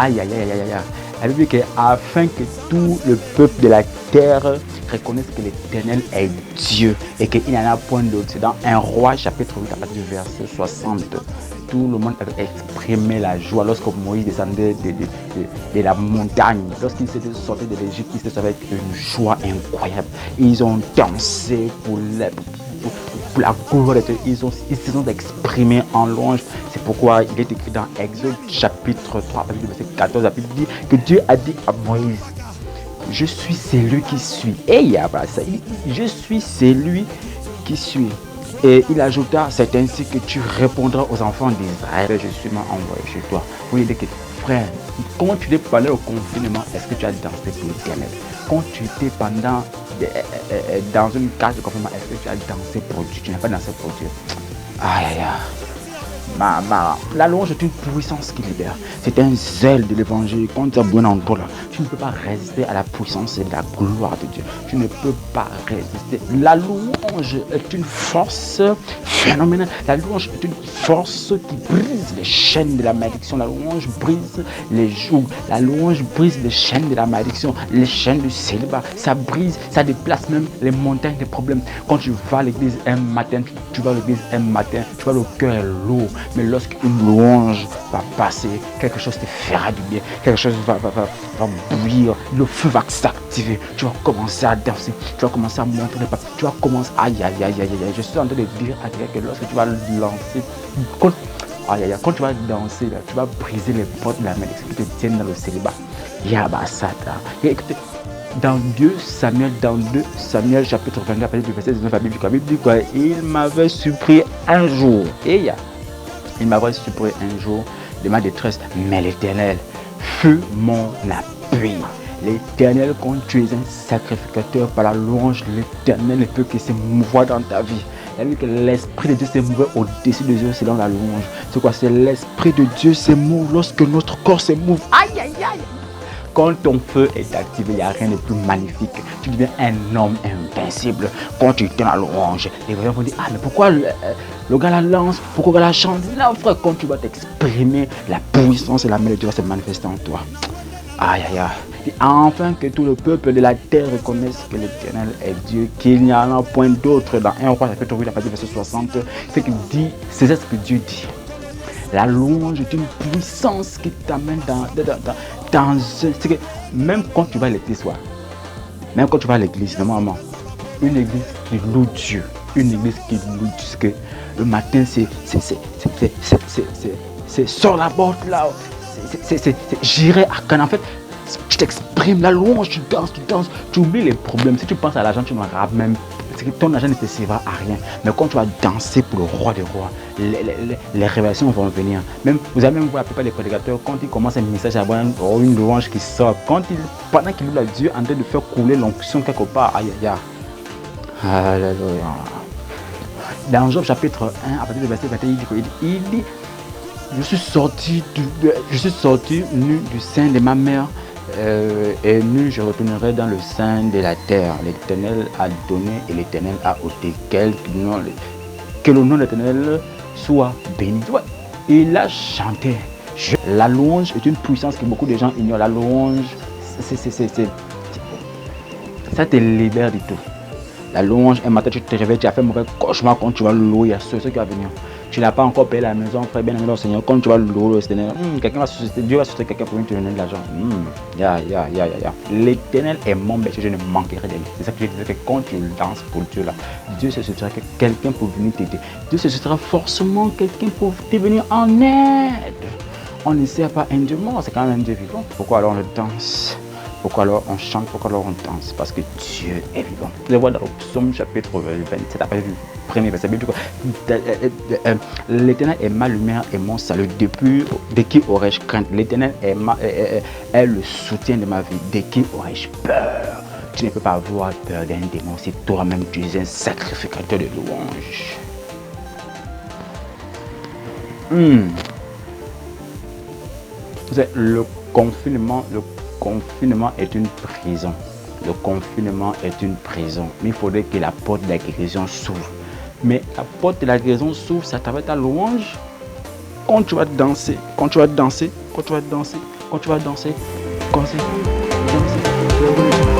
Aïe, aïe, aïe, aïe, aïe. La Bible dit que afin que tout le peuple de la terre reconnaisse que l'Éternel est Dieu et qu'il n'y en a point d'autre. C'est dans 1 Roi chapitre 8 à partir du verset 60. Tout le monde avait exprimé la joie lorsque Moïse descendait de la montagne. Lorsqu'il s'était sorti de l'Égypte, il s'était avec une joie incroyable. Ils ont dansé pour la gloire de Dieu. Ils se sont exprimés en louange. C'est pourquoi il est écrit dans Exode chapitre 3, verset 14, la Bible dit que Dieu a dit à Moïse, je suis celui qui suis. Et il y a ça, je suis celui qui suis. Et il ajouta, c'est ainsi que tu répondras aux enfants d'Israël, je suis envoyé chez toi. Pour lui dire que, frère, quand tu es pendant le confinement, est-ce que tu as dansé pour l'Éternel? Quand tu étais dans une case de confinement, est-ce que tu as dansé pour Dieu? Tu n'as pas dansé pour Dieu. Aïe, aïe, aïe. La louange est une puissance qui libère. C'est un zèle de l'évangile. Quand tu as besoin en toi, tu ne peux pas résister à la puissance et la gloire de Dieu. Tu ne peux pas résister. La louange est une force phénoménale. La louange est une force qui brise les chaînes de la malédiction. La louange brise les jougs. La louange brise les chaînes de la malédiction, les chaînes du célibat. Ça brise, ça déplace même les montagnes des problèmes. Quand tu vas à l'église un matin, tu vas à l'église un matin, tu vois le cœur est lourd. Mais lorsqu'une louange va passer, quelque chose te fera du bien, quelque chose va bouillir, le feu va s'activer, tu vas commencer à danser, tu vas commencer à montrer les pas, tu vas commencer, aïe, aïe, aïe, aïe, aïe, je suis en train de dire à quelqu'un que lorsque tu vas lancer, quand tu vas danser, là, tu vas briser les portes de la malédiction qui te tiennent dans le célibat. Yabasata. Écoutez, dans 2 Samuel chapitre 22, à partir du verset 19, la Bible dit quoi? Il m'avait surpris un jour. Il m'avait surpris un jour de ma détresse. Mais l'Éternel fut mon appui. L'Éternel, quand tu es un sacrificateur par la louange, l'Éternel ne peut que se mouvoir dans ta vie. Il dit que l'Esprit de Dieu se mouvait au-dessus de Dieu, c'est dans la louange. C'est quoi? C'est l'Esprit de Dieu se mouve lorsque notre corps se mouve. Aïe, aïe, aïe. Quand ton feu est activé, il n'y a rien de plus magnifique. Tu deviens un homme invincible. Quand tu es dans la louange, les gens vont dire, ah mais pourquoi le gars la lance, pourquoi le gars la chante? Là, frère, quand tu vas t'exprimer, la puissance et la mélodie va se manifester en toi. Aïe, aïe, aïe. Et enfin que tout le peuple de la terre reconnaisse que l'Éternel est Dieu, qu'il n'y en a point d'autre. Dans 1 Roi chapitre 8, à partir du verset 60, c'est ce que Dieu dit. La louange est une puissance qui t'amène dans c'est que même quand tu vas à l'église, même quand tu vas à l'église, normalement, une église qui loue Dieu, une église qui loue Dieu, c'est que le matin, c'est sur la porte là, j'irai à Cannes. En fait, tu t'exprimes, la louange, tu danses, tu oublies les problèmes. Si tu penses à l'argent, tu n'en auras même. C'est que ton argent ne te servira à rien. Mais quand tu vas danser pour le roi des rois, les révélations vont venir. Même, vous allez même voir la plupart des prédicateurs, quand ils commencent un message, à avoir une louange qui sort. Pendant qu'ils louent la Dieu, en train de faire couler l'onction quelque part, aïe aïe aïe. Alléluia. Dans Job chapitre 1, à partir du verset 21, il dit, je suis sorti nu du sein de ma mère. Et nu je retournerai dans le sein de la terre. L'Éternel a donné et l'Éternel a ôté. Que le nom de l'Éternel soit béni. Ouais. Il a chanté. La louange est une puissance que beaucoup de gens ignorent. La louange, ça te libère du tout. La louange, un matin tu te réveilles, tu as fait un mauvais cauchemar quand tu vas louer, il y a ce qui va venir. Tu n'as pas encore payé la maison, frère, bien aimé dans le Seigneur. Quand tu vas louer le Seigneur, Dieu va susciter quelqu'un pour venir te donner de l'argent. L'Éternel est mon berger, je ne manquerai de rien. C'est ça que je disais, que quand tu danses pour Dieu là, Dieu se suscitera quelqu'un pour venir t'aider. Dieu se suscitera forcément quelqu'un pour te venir en aide. On ne sert pas un Dieu mort, c'est quand même un Dieu vivant. Pourquoi alors on danse? Pourquoi alors on chante? Pourquoi alors on danse? Parce que Dieu est vivant. Vous voyez dans le psaume chapitre 27, à partir du premier verset, l'Éternel est ma lumière et mon salut. De qui aurais-je crainte? L'Éternel est le soutien de ma vie. De qui aurais-je peur? Tu ne peux pas avoir peur d'un démon si toi-même tu es un sacrificateur de louange. Le confinement est une prison. Le confinement est une prison. Mais il faudrait que la porte de la guérison s'ouvre. Mais la porte de la guérison s'ouvre, ça t'avait ta louange. Quand tu vas danser, quand tu vas danser, danser, danser.